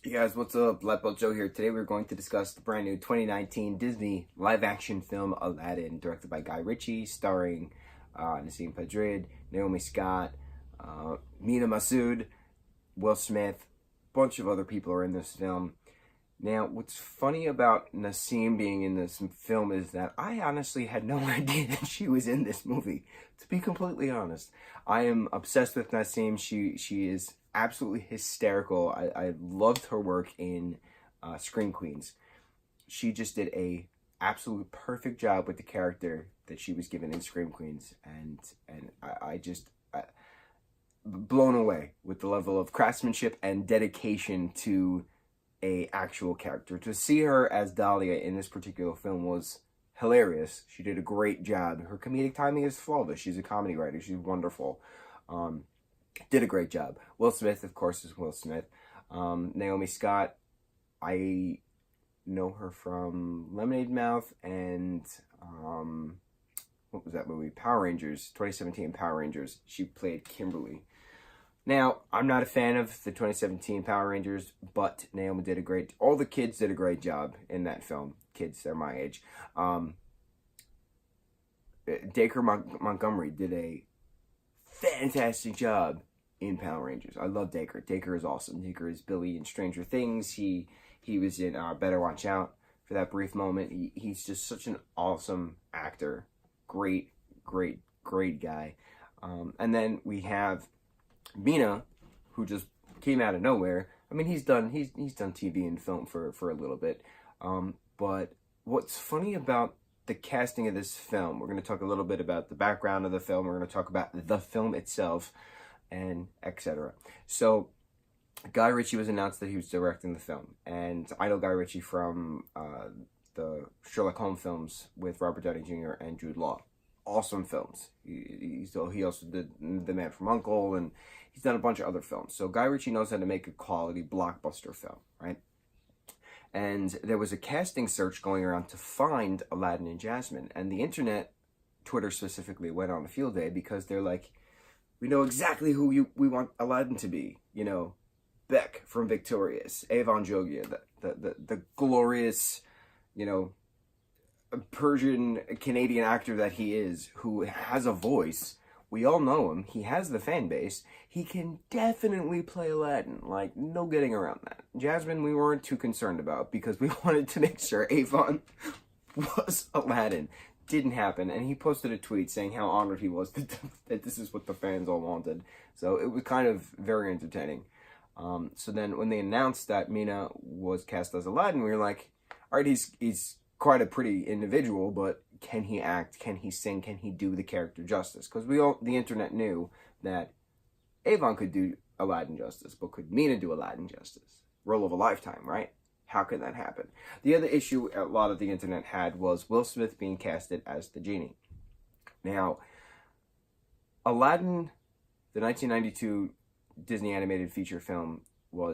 Hey guys, what's up? Lightboltjoe here. Today we're going to discuss the brand new 2019 Disney live-action film Aladdin, directed by Guy Ritchie, starring Nasim Padrid, Naomi Scott, Mina Masood, Will Smith, a bunch of other people are in this film. Now, what's funny about Nasim being in this film is that I honestly had no idea that she was in this movie. To be completely honest, I am obsessed with Nasim. She is absolutely hysterical. I loved her work in Scream Queens. She just did a absolute perfect job with the character that she was given in Scream Queens, and I just blown away with the level of craftsmanship and dedication to a actual character. To see her as Dahlia in this particular film was hilarious. She did a great job. Her comedic timing is flawless. She's a comedy writer. She's wonderful. Did a great job. Will Smith, of course, is Will Smith. Naomi Scott, I know her from Lemonade Mouth and what was that movie? Power Rangers, 2017 Power Rangers. She played Kimberly. Now, I'm not a fan of the 2017 Power Rangers, but Naomi did all the kids did a great job in that film. Kids, they're my age. Dacre Montgomery did a fantastic job in Power Rangers. I love Dacre. Dacre is awesome. Dacre is Billy in Stranger Things. He was in Better Watch Out for that brief moment. He's just such an awesome actor. Great guy. And then we have Mina, who just came out of nowhere. I mean, he's done TV and film for a little bit. But what's funny about the casting of this film, we're going to talk a little bit about the background of the film. We're going to talk about the film itself, and etc. So, Guy Ritchie was announced that he was directing the film, and I know Guy Ritchie from the Sherlock Holmes films with Robert Downey Jr. and Jude Law. Awesome films. He also did The Man from U.N.C.L.E. and he's done a bunch of other films. So Guy Ritchie knows how to make a quality blockbuster film, right? And there was a casting search going around to find Aladdin and Jasmine, and the internet, Twitter specifically, went on a field day because they're like, we know exactly who we want Aladdin to be. You know, Beck from Victorious, Avon Jogia, the glorious, you know, Persian Canadian actor that he is, who has a voice. We all know him. He has the fan base. He can definitely play Aladdin. Like, no getting around that. Jasmine, we weren't too concerned about because we wanted to make sure Avon was Aladdin. Didn't happen. And he posted a tweet saying how honored he was that this is what the fans all wanted. So it was kind of very entertaining. So then when they announced that Mina was cast as Aladdin, we were like, all right, he's quite a pretty individual, but can he act? Can he sing? Can he do the character justice? Because the internet knew that Avon could do Aladdin justice, but could Mina do Aladdin justice? Role of a lifetime, right? How could that happen? The other issue a lot of the internet had was Will Smith being casted as the genie. Now, Aladdin, the 1992 Disney animated feature film,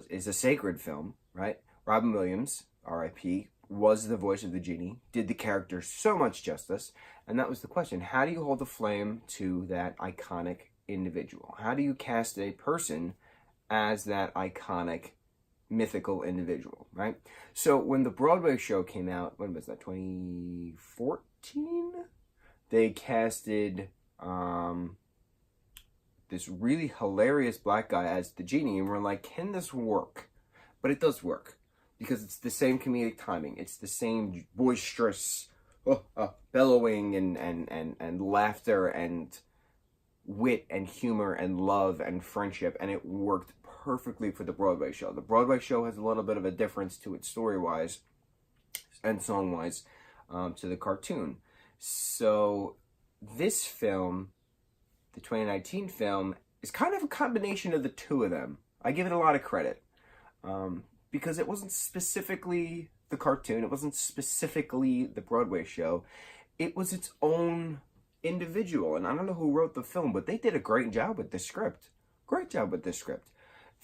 is a sacred film, right? Robin Williams, R.I.P., was the voice of the genie, did the character so much justice, and that was the question. How do you hold the flame to that iconic individual? How do you cast a person as that iconic, mythical individual, right? So when the Broadway show came out, when was that, 2014? They casted this really hilarious black guy as the genie, and we're like, can this work? But it does work, because it's the same comedic timing. It's the same boisterous bellowing and laughter and wit and humor and love and friendship, and it worked perfectly for the Broadway show. The Broadway show has a little bit of a difference to it story-wise and song-wise to the cartoon. So this film, the 2019 film, is kind of a combination of the two of them. I give it a lot of credit. Because it wasn't specifically the cartoon, it wasn't specifically the Broadway show, it was its own individual. And I don't know who wrote the film, but they did a great job with this script. Great job with this script.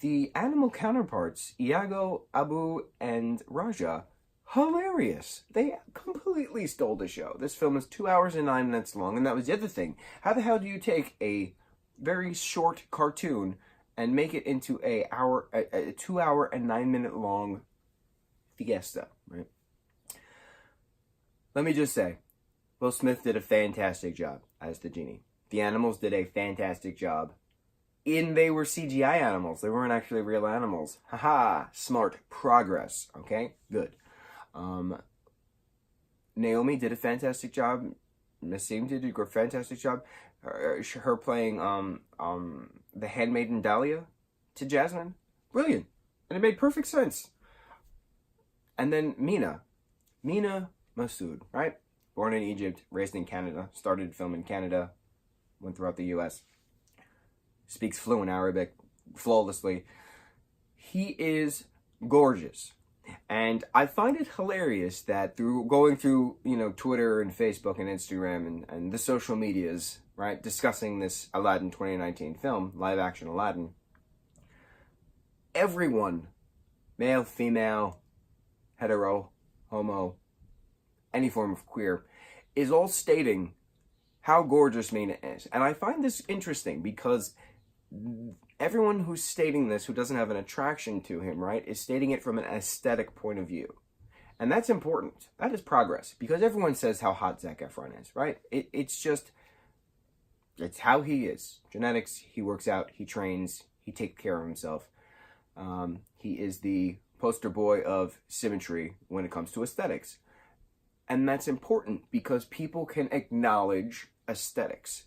The animal counterparts, Iago, Abu, and Raja, hilarious. They completely stole the show. This film is 2 hours and 9 minutes long, and that was the other thing. How the hell do you take a very short cartoon and make it into a 2 hour and 9 minute long fiesta, right? Let me just say, Will Smith did a fantastic job as the genie. The animals did a fantastic job. They were CGI animals. They weren't actually real animals. Haha, smart progress. Okay, good. Naomi did a fantastic job. Nassim did a fantastic job. Her playing the handmaiden Dahlia to Jasmine, brilliant, and it made perfect sense. And then Mina Massoud, right? Born in Egypt, raised in Canada, started film in Canada, went throughout the U.S. Speaks fluent Arabic flawlessly. He is gorgeous. And I find it hilarious that through going through, Twitter and Facebook and Instagram and the social medias, right, discussing this Aladdin 2019 film, live action Aladdin, everyone, male, female, hetero, homo, any form of queer, is all stating how gorgeous Mina is. And I find this interesting because everyone who's stating this, who doesn't have an attraction to him, right, is stating it from an aesthetic point of view. And that's important. That is progress. Because everyone says how hot Zac Efron is, right? It's how he is. Genetics, he works out, he trains, he takes care of himself. He is the poster boy of symmetry when it comes to aesthetics. And that's important because people can acknowledge aesthetics.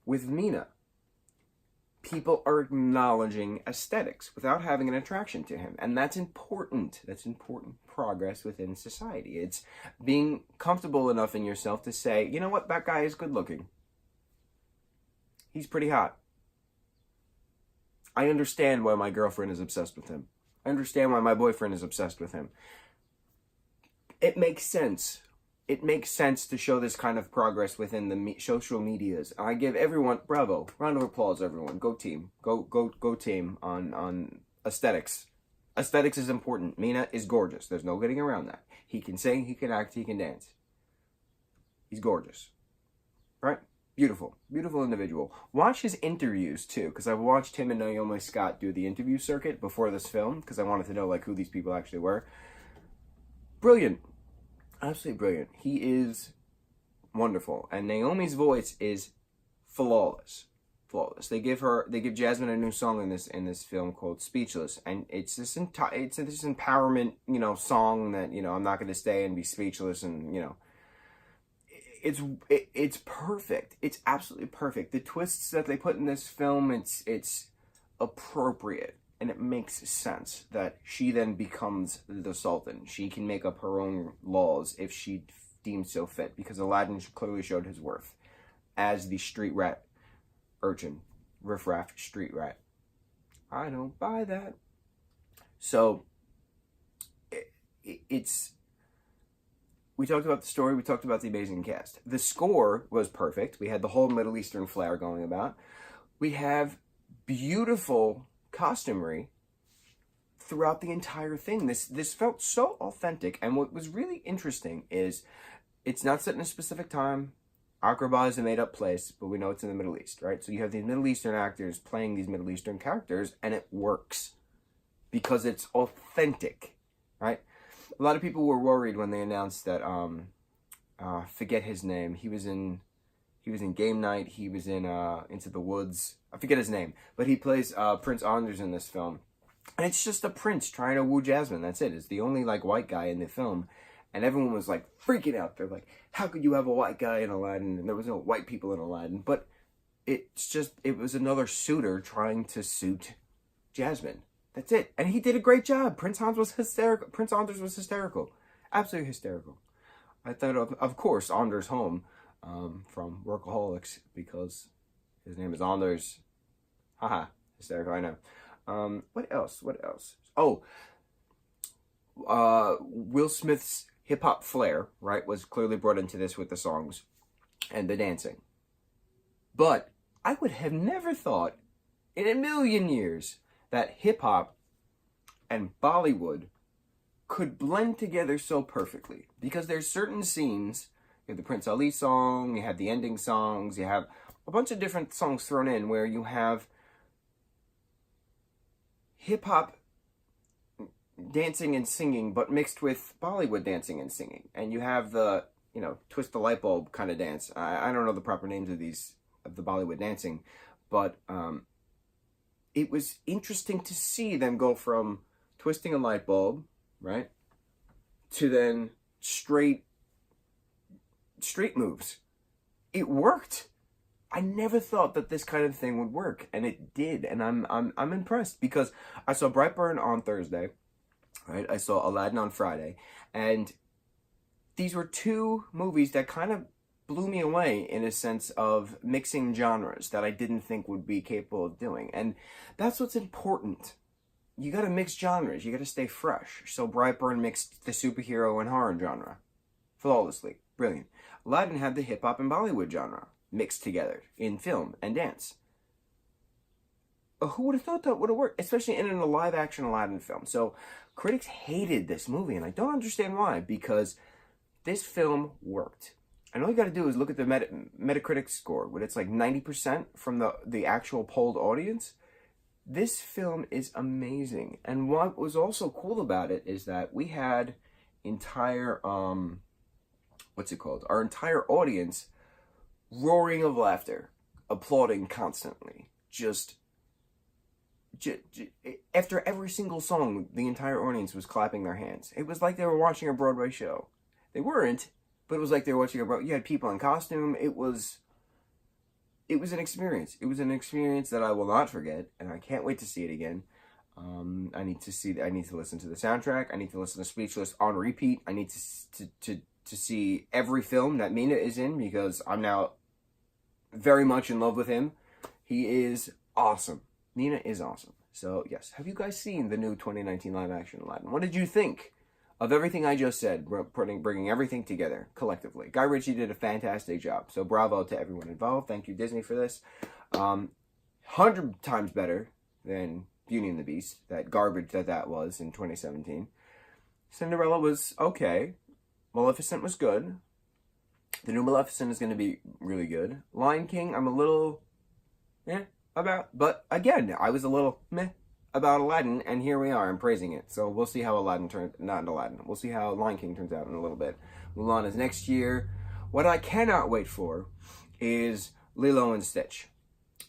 With Mina, people are acknowledging aesthetics without having an attraction to him. And that's important. That's important progress within society. It's being comfortable enough in yourself to say, you know what, that guy is good looking. He's pretty hot. I understand why my girlfriend is obsessed with him. I understand why my boyfriend is obsessed with him. It makes sense. It makes sense to show this kind of progress within the social medias. I give everyone, bravo, round of applause, everyone. Go team. Go team on aesthetics. Aesthetics is important. Mina is gorgeous. There's no getting around that. He can sing, he can act, he can dance. He's gorgeous. Right? Beautiful. Beautiful individual. Watch his interviews, too, because I watched him and Naomi Scott do the interview circuit before this film, because I wanted to know, who these people actually were. Brilliant. Absolutely brilliant. He is wonderful. And Naomi's voice is flawless. Flawless. They give Jasmine a new song in this film called Speechless. And it's this empowerment, song that, I'm not going to stay and be speechless and, it's perfect. It's absolutely perfect. The twists that they put in this film, it's appropriate. And it makes sense that she then becomes the Sultan. She can make up her own laws if she deems so fit, because Aladdin clearly showed his worth as the street rat urchin, riffraff street rat. I don't buy that. So, it's... We talked about the story, we talked about the amazing cast. The score was perfect. We had the whole Middle Eastern flair going about. We have beautiful costumery throughout the entire thing. This felt so authentic, and what was really interesting is it's not set in a specific time. Aqaba is a made-up place, but we know it's in the Middle East, right? So you have these Middle Eastern actors playing these Middle Eastern characters, and it works because it's authentic, right? A lot of people were worried when they announced that forget his name. He was in Game Night. He was in Into the Woods. I forget his name, but he plays Prince Anders in this film. And it's just a prince trying to woo Jasmine. That's it. It's the only white guy in the film. And everyone was freaking out. They're like, how could you have a white guy in Aladdin? And there was no white people in Aladdin. But it was another suitor trying to suit Jasmine. That's it. And he did a great job. Prince Anders was hysterical. Absolutely hysterical. I thought of course, Anders Holm from Workaholics, because his name is Anders. Haha, hysterical, I know. What else? Oh, Will Smith's hip-hop flair, right, was clearly brought into this with the songs and the dancing. But I would have never thought in a million years that hip-hop and Bollywood could blend together so perfectly. Because there's certain scenes, you have the Prince Ali song, you have the ending songs, you have a bunch of different songs thrown in where you have hip-hop dancing and singing, but mixed with Bollywood dancing and singing. And you have the, twist the light bulb kind of dance. I don't know the proper names of the Bollywood dancing, but it was interesting to see them go from twisting a light bulb, right, to then straight moves. It worked. I never thought that this kind of thing would work, and it did. And I'm impressed, because I saw Brightburn on Thursday, right? I saw Aladdin on Friday, and these were two movies that kind of blew me away in a sense of mixing genres that I didn't think would be capable of doing. And that's what's important. You got to mix genres. You got to stay fresh. So Brightburn mixed the superhero and horror genre flawlessly. Brilliant. Aladdin had the hip-hop and Bollywood genre mixed together in film and dance. Who would have thought that would have worked? Especially in a live-action Aladdin film. So critics hated this movie, and I don't understand why, because this film worked. And all you got to do is look at the Metacritic score, when it's like 90% from the actual polled audience. This film is amazing. And what was also cool about it is that we had entire, our entire audience roaring of laughter, applauding constantly. Just after every single song, the entire audience was clapping their hands. It was like they were watching a Broadway show. They weren't, but it was like they were watching you had people in costume. It was an experience. It was an experience that I will not forget, and I can't wait to see it again. I need to listen to the soundtrack. I need to listen to Speechless on repeat. I need to see every film that Meena is in, because I'm now very much in love with him. He is awesome. Meena is awesome. So, yes. Have you guys seen the new 2019 live-action Aladdin? What did you think of everything I just said, bringing everything together collectively? Guy Ritchie did a fantastic job. So, bravo to everyone involved. Thank you, Disney, for this. 100 times better than Beauty and the Beast, that garbage that was in 2017. Cinderella was okay. Maleficent was good. The new Maleficent is going to be really good. Lion King, I'm a little about. But again, I was a little meh about Aladdin, and here we are. I'm praising it. So we'll see how we'll see how Lion King turns out in a little bit. Mulan is next year. What I cannot wait for is Lilo and Stitch,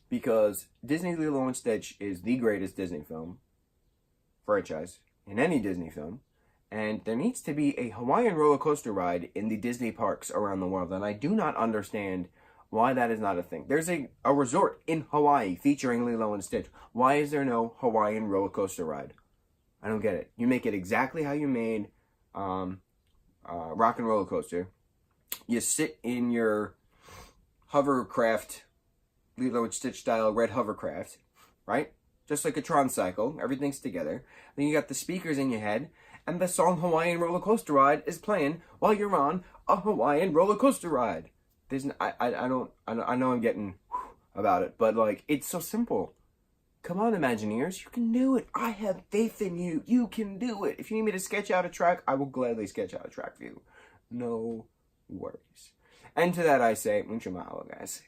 because Disney's Lilo and Stitch is the greatest Disney film franchise in any Disney film. And there needs to be a Hawaiian roller coaster ride in the Disney parks around the world. And I do not understand why that is not a thing. There's a resort in Hawaii featuring Lilo and Stitch. Why is there no Hawaiian roller coaster ride? I don't get it. You make it exactly how you made Rock and Roller Coaster. You sit in your hovercraft, Lilo and Stitch style red hovercraft, right? Just like a Tron cycle. Everything's together. Then you got the speakers in your head, and the song Hawaiian Roller Coaster Ride is playing while you're on a Hawaiian roller coaster ride. I know I'm getting about it, but like, it's so simple. Come on, Imagineers, you can do it. I have faith in you. You can do it. If you need me to sketch out a track, I will gladly sketch out a track for you. No worries. And to that I say, mucho mahalo, guys.